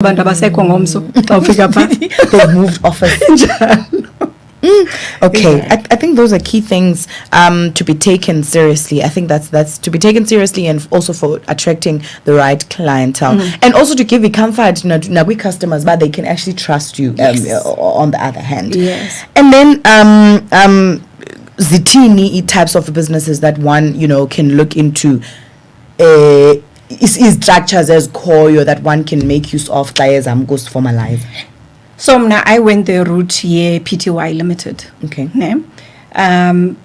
Abantu abasekho ngomso xa ufika pha they've moved office. Okay, yeah. I think those are key things to be taken seriously. I think that's to be taken seriously, and also for attracting the right clientele, and also to give the comfort now with customers, but they can actually trust you. On the other hand, yes. And then zitini types of businesses that one can look into. Is structures as core or that one can make use of as goes to formalize. So now I went the route here PTY Limited. Okay.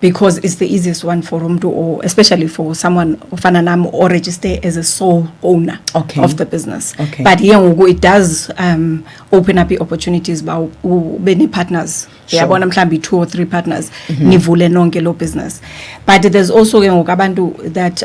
Because it's the easiest one for them to, or especially for someone or register as a sole owner of the business. Okay. But here it does open up the opportunities by many partners. Yeah, one be 2 or 3 partners. Nivule nonke lo business. But there's also abantu that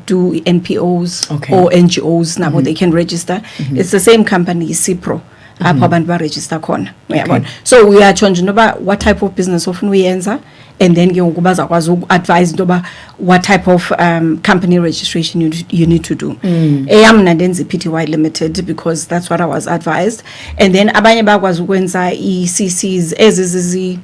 do NPOs or NGOs now they can register. It's the same company, CIPRO. Register khona uyabona. So we are changing about what type of business often we enter, and then advise what type of company registration you need to do. Eyam nandenza PTY Limited because that's what I was advised, and then abanye bakwazi ukwenza ECCs ezizi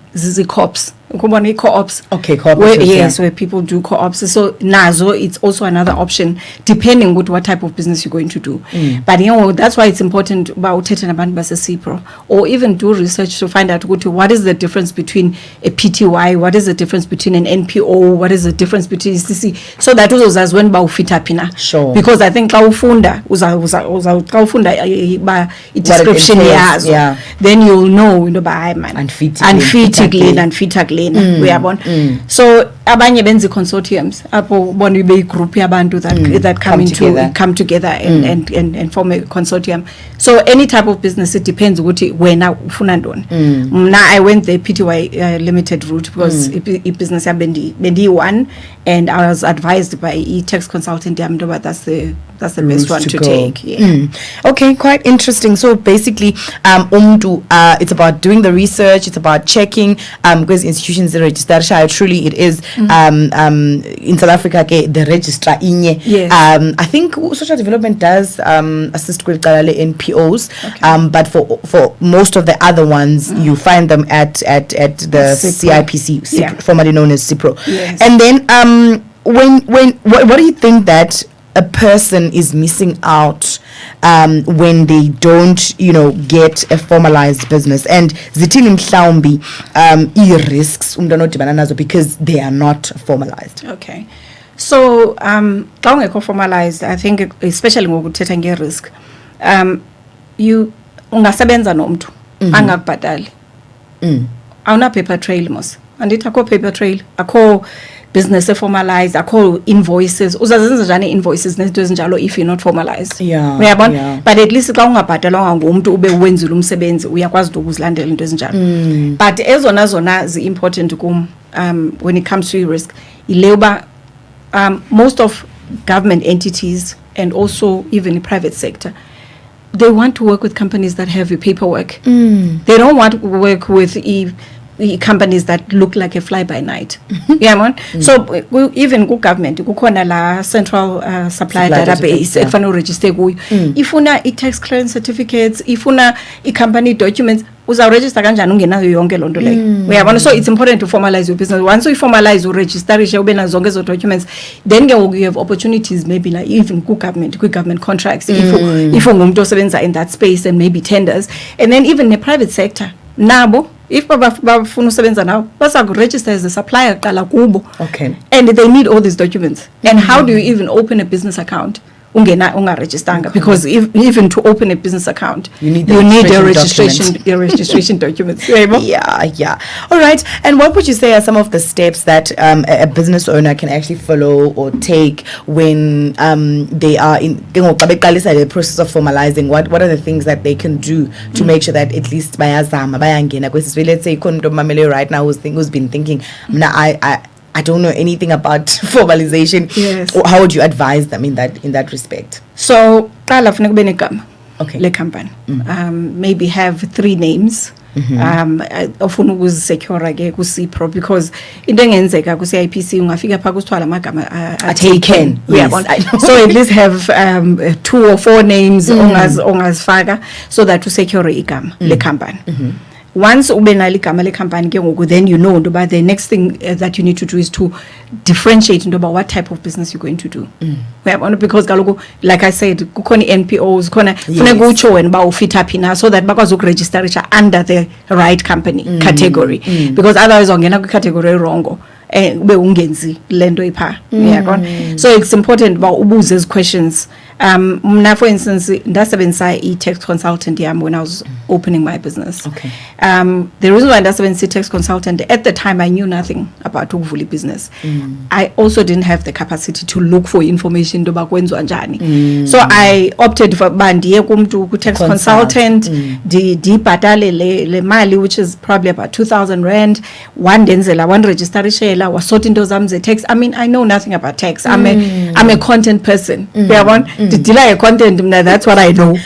co-ops. Co-ops. Okay, co-ops. Where people do co-ops. So nazo, it's also another option depending with what type of business you're going to do. But that's why it's important about CIPRO, or even do research to find out what is the difference between a PTY, what is the difference between an NPO, what is the difference between CC, so that was when bawufita pina. Sure. Because I think kawufunda description yazo, then you'll know and fit so abanye benza consortiums apho bona ibe group yabantu that come together and form a consortium. So any type of business, it depends ukuthi wena ufuna ntoni. I went the PTY Limited route because business bendi one, and I was advised by tax consultant but that's the best one to take. Okay, quite interesting. So basically it's about doing the research, it's about checking because institutions that register truly it is in South Africa the registrar inye. Yes. I think social development does assist with NPOs, but for most of the other ones you find them at the CIPC, formerly known as CIPRO. Yes. And then what do you think that a person is missing out when they don't get a formalized business, and zithini mhlawumbi risks because they are not formalized? Okay, so xa ungekho formalized, I think especially ngokuthetha nge-risk, you ungasebenza nomuntu angakubhatali, awuna paper trail mos, andithi akho paper trail, akho business formalized, akho invoices, uzazenza njani invoices nezinto ezinjalo if you're not formalized. Uyabona? But at least xa ungabhatalwanga ngumuntu ube wenzile umsebenzi uyakwazi ukuzilandela into ezinjalo. But ezona zona zi-important kum when it comes to risk ileba most of government entities and also even the private sector, they want to work with companies that have your paperwork. They don't want to work with companies that look like a fly-by-night. So even good government, kukhona la central supplier database ekufana uregister kuyo. Ifuna i-tax clearance certificates, ifuna i-company documents, uzaregister kanjani ungenayo yonke lonto leyo. Uyabona? So it's important to formalize your business. Once you formalize, uregisterishe ube nazo zonke zo documents, then you have opportunities maybe like even good government contracts if ungumuntu osebenza in that space, and maybe tenders, and then even the private sector nabo if bafuna usebenza nawo basakuregister as a supplier qala kubo. And they need all these documents. And how do you even open a business account ungarejistanga? Because even to open a business account you need a registration documents. Yeah. All right. And what would you say are some of the steps that a business owner can actually follow or take when they are in the process of formalizing? What are the things that they can do to make sure that at least bayangena? Because let's say right now who's been thinking, I don't know anything about formalization. Yes. How would you advise them in that respect? So, le company. Maybe have 3 names ofuna ukuzisecure ke ku-CPRO because into engenzeka ku-CIPC ungafika phaa kusithiwa la magama taken. Yes, I know. So at least have 2 or 4 names ongazifaka so that usecure igama le-company. Once ube nalo igama le-company ke ngoku, then you know about the next thing that you need to do is to differentiate into about what type of business you're going to do. Because kaloku, like I said, kukhona NPOs, khona funeka utsho wena uba ufit up na so that bakwazi ukuregisterisha under the right company category, because otherwise ungena kwi-category erongo ube ungenzi lento ipha. So it's important uba ubuze ezi questions. Mna for instance ndasebenzisa i-tax consultant yam when I was opening my business. The reason why ndasebenzisa i-tax consultant, at the time I knew nothing about ukuvula business. I also didn't have the capacity to look for information ndoba kwenziwa njani. So I opted for ndiye kumntu ku-tax consultant ndibhatale le mali, which is probably about 2,000 rand. Wandenzela wandirejistarishela wasort into zam ze-tax. I mean, I know nothing about tax. I'm a content person. The content, that's what I know.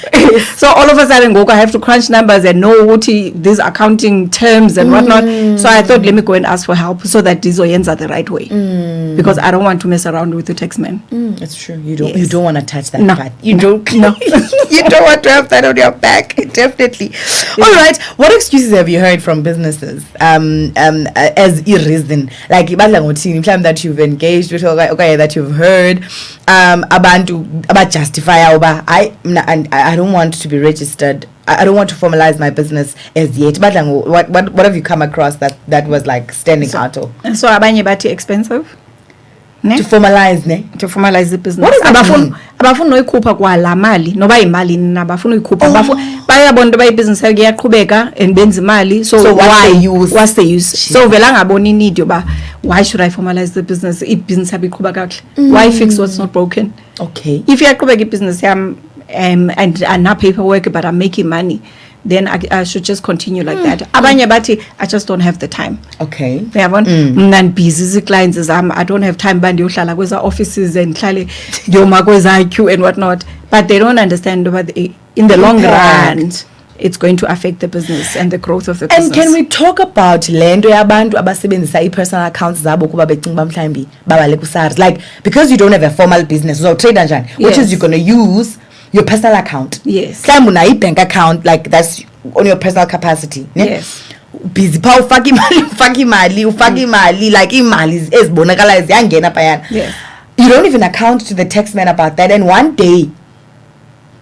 So all of a sudden I have to crunch numbers and know what these accounting terms and whatnot. So I thought, let me go and ask for help so that these ends are the right way, because I don't want to mess around with the tax man. That's true. You don't want to touch that no. part. You don't you don't want to have that on your back. Definitely. All right, what excuses have you heard from businesses as reason, like that you've engaged with, okay, that you've heard about justify I don't want to be registered, I don't want to formalize my business as yet, but what have you come across that was like standing out? So abanye bathi expensive to formalize to formalize the business. What does that mean? Abafuna uyikhupha kwa la mali noba imali nabafuna uyikhupha bayabona into bayibusiness yakhe iyaqhubeka and benza imali, so what's the use? So vela ngabona need yoba why should I formalize the business? Business yabe iqhubeka kahle. Why fix what's not broken? Okay, if iyaqhubeka business yam and not paperwork but I'm making money, then I should just continue like that. Abanye bathi I just don't have the time. Okay, mna busy clients zami, I don't have time bandi yohlala kweza offices and hlale yoma kweza IQ and whatnot, but they don't understand about in the long run it's going to affect the business and the growth of the business. And can we talk about lento yabantu abasebenzisa i-personal accounts zabo kuba becinga mhlawumbi babale ku-SARS, like because you don't have a formal business so trade njani, which is you're going to use your personal account. Yes. Mhlawumbi una i-bank account, like that's on your personal capacity. Yes. Busy pha ufaka imali like imali ezibonakala ziyangena phayana. Yes. You don't even account to the tax man about that, and one day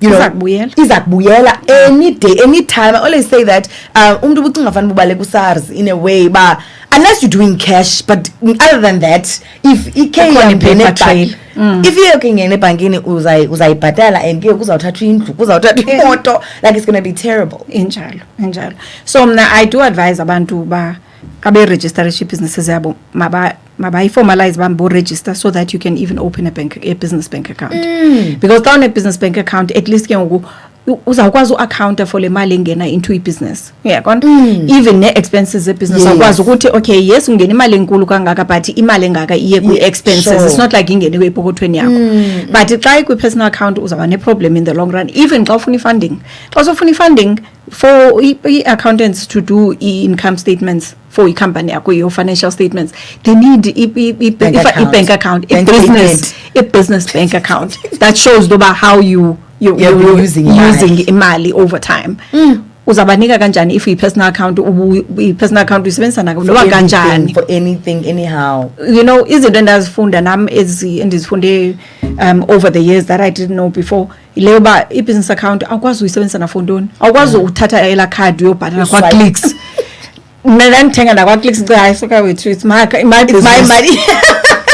izakubuyela any day, any time. I always say that umuntu ubucinga fanele ubale ku-SARS in a way, but unless you're doing cash, but other than that, if paper trail, if you're looking in ebhankini uzayibhatala and ke kuzawuthathwa indlu, kuzawuthathwa imoto, like it's going to be terrible. Injalo. So I do advise abantu ba kabe register businesses yabo mabayi formalize bambo register so that you can even open a business bank account. Because down a business bank account, at least ke ngoku uzawukwazi u-account for le mali engena into i-business. Even ne-expenses ze-business uzawukwazi ukuthi okay, yes ungena imali enkulu kangaka but imali engaka iye kwi-expenses. It's not like ingene kwipokothweni yakho. But xa ikwi-personal account uzawuba ne-problem in the long run. Even xa ufuna i-funding, xa usufuna i-funding for accountants to do income statements for i-company yakho, your financial statements, they need a bank account, a business bank account that shows how you're using imali over time. Uzabanika kanjani if i-personal account uyisebenzisa noba kanjani for anything anyhow. You know, izinto endazifunda nami endizifunde over the years that I didn't know before, leyo ba i-business account awukwazi uyisebenzisa nafondoni, awukwazi uthatha ela card uyobhatala kwa-Clicks. Mina ndithenga nakwa-Clicks hayi soka wethu, it's my money.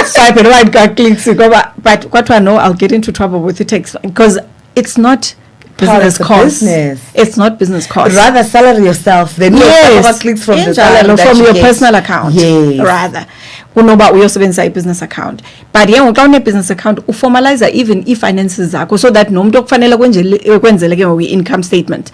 Swipe it right kwa-Clicks, but kwathiwa no, I'll get into trouble with the tax because it's not business costs. It's not business costs. Rather salary yourself than Clicks from the salary from your get. personal account. Yes. Rather, kunoba uyosebenzisa i-business account. But ke ngoku xa une-business account uformalize even i-finances zakho, so that nomuntu okufanele kwenzele ke ngoku i-income statement,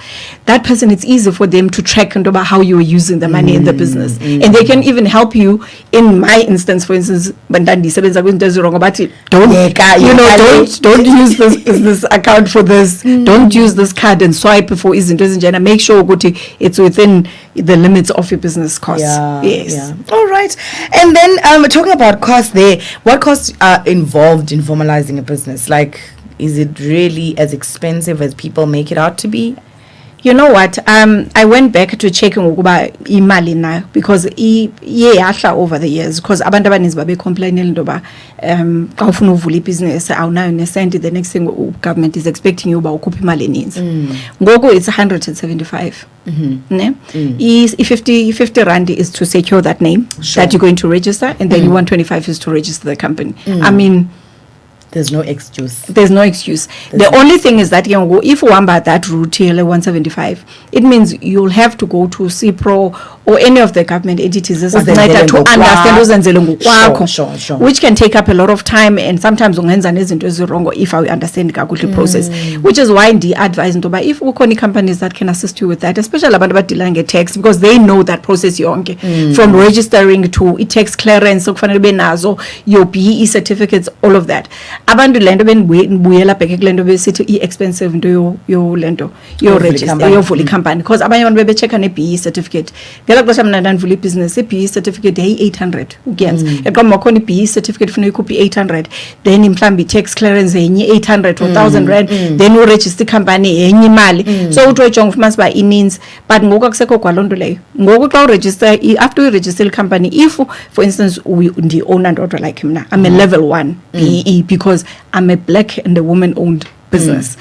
that person, it's easy for them to track into about how you are using the money in the business. And they can even help you. In my instance, for instance, bandisebenza kwizinto ezirong, but don't use this account for this, don't use this card and swipe for izinto ezinjena. Make sure ukuthi it's within the limits of your business costs. Yes. All right. And then talking about costs there, what costs are involved in formalizing a business? Like, is it really as expensive as people make it out to be? You know what? I went back to checking ukuba imali na, because yahla over the years, because abantu abaninzi babe complaining ndoba xa ufuna uvula ibhizinesi awunayo nesenti, the next thing government is expecting you uba ukhuphe imali eninzi. Ngoku it's 175. Ne? 50 rand is to secure that name that you're going to register, and then 125 is to register the company. I mean, there's no excuse. The only thing is that if you want that route here, 175, it means you'll have to go to CPRO or any of the government entities to understand, sure. which can take up a lot of time, and sometimes if I understand the process, which is why I advise if we have companies that can assist you with that, especially about dealing with tax, because they know that process from registering to tax clearance, your PE certificates, all of that. Abantu lento benibuyela back kulento besithi i-expensive into your register your fully company, because abanye abantu bebechecka ne-BE certificate. Ngela xesha mina ndandivula ibhizinesi, i-BE certificate yayi-800 ukuyenza. Eqoma wakhona i-BE certificate funa uyikhuphe i-800, then mhlawumbe i-tax clearance yenye 800 or 1000 rand, then uregister icompany yenye imali. So uthi uyijonga ufumana uba ininzi, but ngoku akusekho kwa loo nto leyo. Ngoku xa uregister, after you register i-company, if for instance ndi-owner ndodwa like mna, I'm a level 1 BE, because I'm a black and a woman-owned business.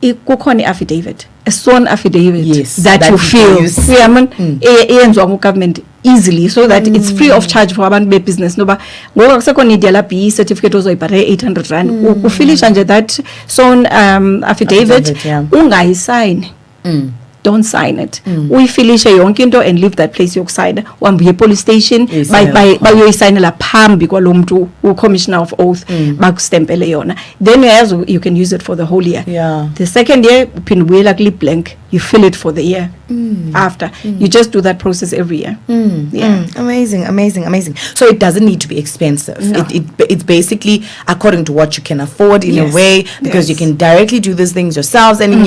Kukhona affidavit, a sworn affidavit, that you feel eyenziwa government easily, so that it's free of charge for abantu be-business. Noba ngoku akusekho need yala BE certificate ozoyibhatala 800 rand. Ufilisha nje that sworn affidavit, ungayisayini. Don't sign it. Uyifilishe yonke into and leave that place yokusayina. Uhambe police station, bayoyisayinela phambi kwalo muntu u-commissioner of oath, bakustempele yona. Then you can use it for the whole year. The second year, uphinde ubuyela kuli-blank, you fill it for the year after. You just do that process every year. Amazing. So it doesn't need to be expensive. No. It's basically according to what you can afford in a way, because you can directly do these things yourselves. And in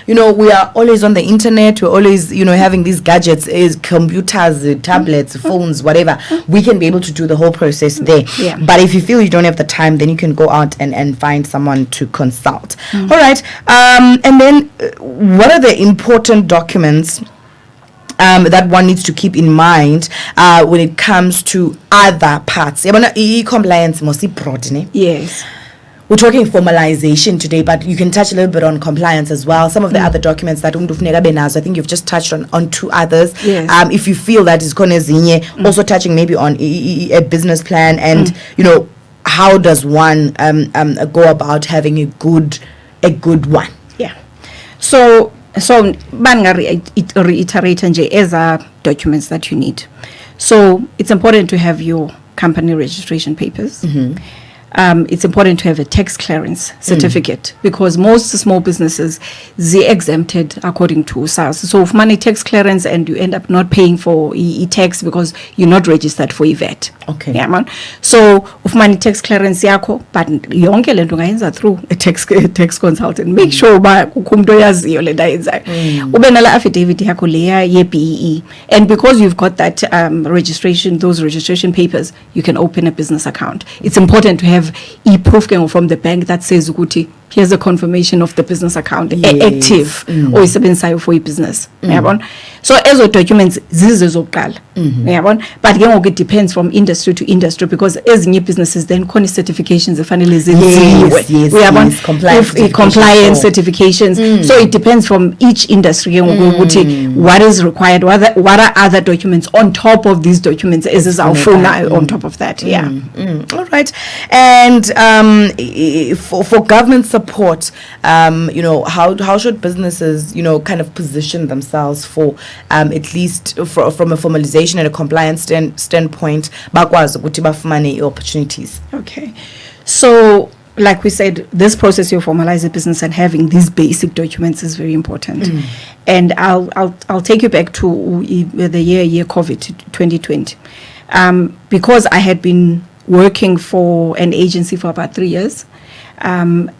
we are always on the internet. We're always, having these gadgets, computers, tablets, phones, whatever. We can be able to do the whole process there. But if you feel you don't have the time, then you can go out and find someone to consult. All right. And then what are the important documents that one needs to keep in mind when it comes to other parts? Compliance mostly broad, ne? Yes. We're talking formalization today, but you can touch a little bit on compliance as well. Some of the other documents that I think you've just touched on two others. Yes. If you feel that is also touching maybe on a business plan, and how does one go about having a good one? Yeah. So banga reiterate nje as documents that you need. So it's important to have your company registration papers. It's important to have a tax clearance certificate, because most small businesses, they exempted according to SARS. So if money tax clearance and you end up not paying for e-tax because you're not registered for VAT. Okay. Yeah, man. So if money tax clearance yako, but yonke lento ngayenza through a tax consultant. Make sure ba kumntu oyaziyo le nto ayenzayo. Ube nala affidavit yakho leya ye-BEE. And because you've got that those registration papers, you can open a business account. It's important to have e-proof from the bank that says ukuthi here's a confirmation of the business account active or isebenzayo for business. So ezo documents zizoqala. But it depends from industry to industry, because ezinye businesses then khona certifications efanele zenziwe. Compliance certifications. So it depends from each industry what is required, what are other documents on top of these documents on top of that. All right. And for government support, support, how should businesses, kind of position themselves for, at least from a formalization and a compliance standpoint, bakwazi ukuthi bafumane opportunities? Okay. So, like we said, this process you formalize a business and having these basic documents is very important. And I'll take you back to the year COVID 2020. Because I had been working for an agency for about 3 years. And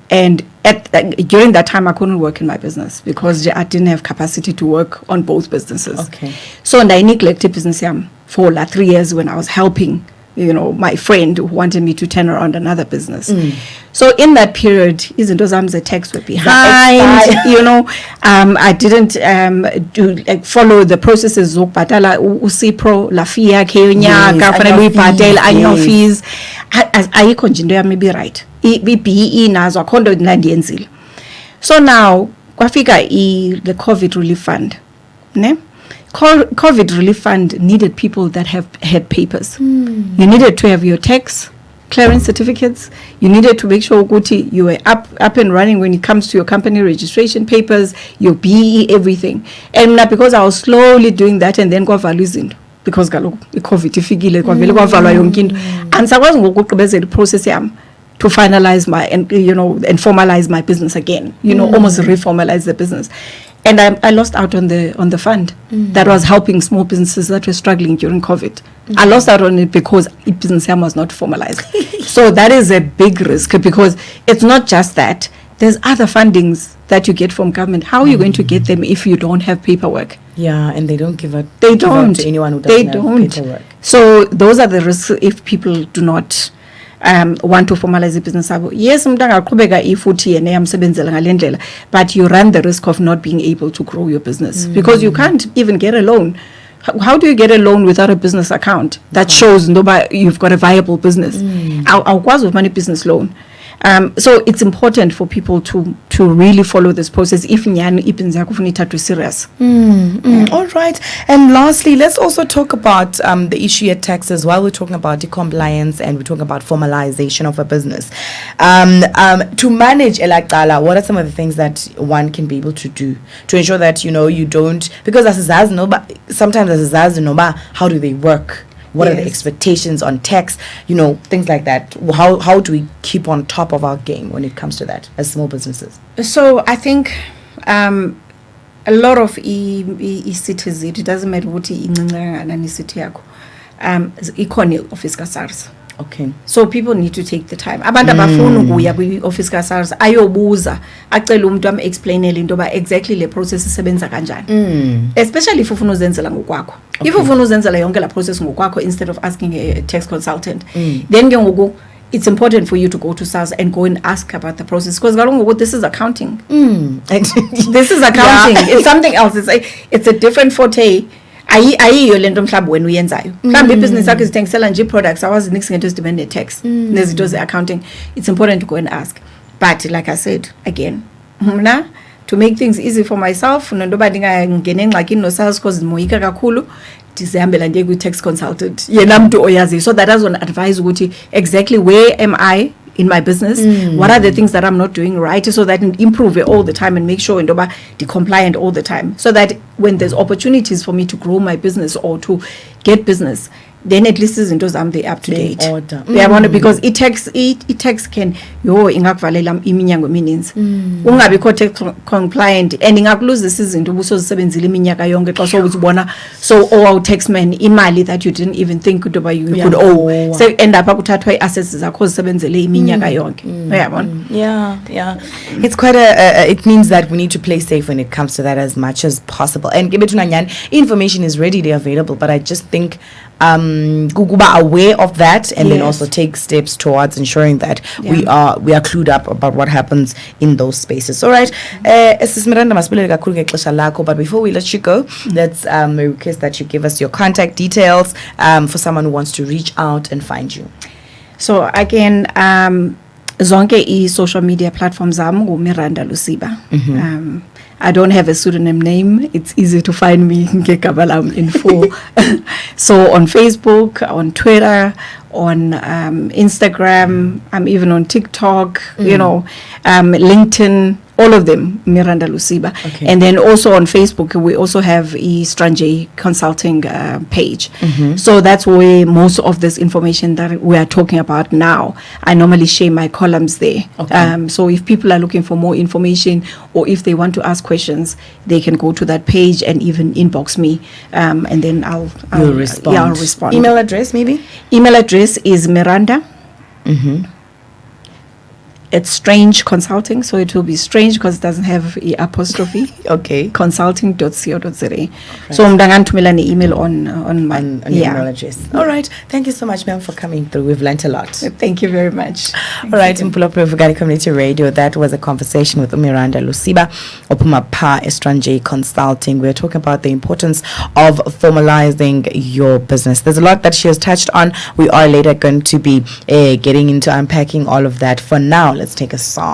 during that time, I couldn't work in my business because I didn't have capacity to work on both businesses. Okay. So I neglected business for like 3 years when I was helping, my friend who wanted me to turn around another business. So in that period, the tax were behind. I didn't follow the processes. Usipro, Lafia, Kenya, annual fees. I maybe right. So now, the COVID relief fund. Ne? COVID relief fund needed people that had papers. You needed to have your tax clearance certificates. You needed to make sure you were up and running when it comes to your company registration papers, your BE, everything. And because I was slowly doing that, and then losing because COVID and so I was the process to finalize and formalize my business again. Almost reformalize the business. And I lost out on the fund that was helping small businesses that were struggling during COVID. I lost out on it because business was not formalized. So that is a big risk because it's not just that. There's other fundings that you get from government. How are you going to get them if you don't have paperwork? Yeah, and they don't give out. They don't to anyone who doesn't have paperwork. So those are the risks if people do not want to formalize the business. Yes, but you run the risk of not being able to grow your business because you can't even get a loan. How do you get a loan without a business account that shows you've got a viable business? I'll with money business loan. So it's important for people to really follow this process if serious. All right. And lastly, let's also talk about the issue at tax as well. We're talking about compliance and we're talking about formalization of a business. To manage elaqala, what are some of the things that one can be able to do to ensure that you don't, because sometimes how do they work? What are the expectations on tax? Things like that. How do we keep on top of our game when it comes to that as small businesses? So I think a lot of cities, it doesn't matter what city office SARS. Okay. So people need to take the time. Abantu abafuna ukuya kwi-office ka-SARS ayobuza acela umuntu explainele into exactly le process isebenza kanjani. Especially if ufuna uzenzela ngokwakho. If ufuna uzenzela yonke la process ngokwakho instead of asking a tax consultant, then it's important for you to go to SARS and go and ask about the process because this is accounting. This is accounting. It's something else. It's a different forte. Ayiyo lento mhlawumbe wena uyenzayo mhlawumbe ibusiness yakho izithengisela nje products awazi nix ngento ezidibene tax nezinto ze-accounting. It's important to go and ask, but like I said again, to make things easy for myself nontoba ndingangena engxakini no-SARS because ndimoyika kakhulu ndizihambela ndiye kwi-tax consultant yena mntu oyaziyo so that azona advise ukuthi exactly where am I in my business, what are the things that I'm not doing right so that I can improve it all the time and make sure the compliant all the time so that when there's opportunities for me to grow my business or to get business, then at least I'm up to date. Because it tax can ingakuvalela iminyango emininzi ungabi tax compliant and ingakulose this izinto ubusozisebenzile iminyaka yonke xa sowubona so our taxman imali that you didn't even think you could owe so end up kuthathwa i-assets zakho zisebenzele iminyaka yonke. Yeah, it's quite it means that we need to play safe when it comes to that as much as possible. And information is readily available, but I just think Guguba aware of that and then also take steps towards ensuring that we are clued up about what happens in those spaces. All right, Miranda, but before we let you go, let's request that you give us your contact details for someone who wants to reach out and find you. So again, zonke social media platforms am Miranda Lusiba. I don't have a pseudonym name. It's easy to find me in Info. So on Facebook, on Twitter, on Instagram. I'm even on TikTok, you know, LinkedIn, all of them, Miranda Lusiba. Okay. And then also on Facebook, we also have a Strangé Consulting page. So that's where most of this information that we are talking about now, I normally share my columns there. Okay. So if people are looking for more information or if they want to ask questions, they can go to that page and even inbox me, and then I'll respond. Yeah, I'll respond. Email address, maybe? Email address is Miranda. It's Strangé Consulting, so it will be strange because it doesn't have a apostrophe. Okay. Consulting.co.za. So mdanganthumela ne email on my On your email address. All right. Thank you so much, ma'am, for coming through. We've learnt a lot. Thank you very much. All right, Mpulopolo Vugani Community Radio. That was a conversation with Miranda Lusiba, Opuma Pa Strangé Consulting. We're talking about the importance of formalizing your business. There's a lot that she has touched on. We are later going to be getting into unpacking all of that. For now, let's take a song.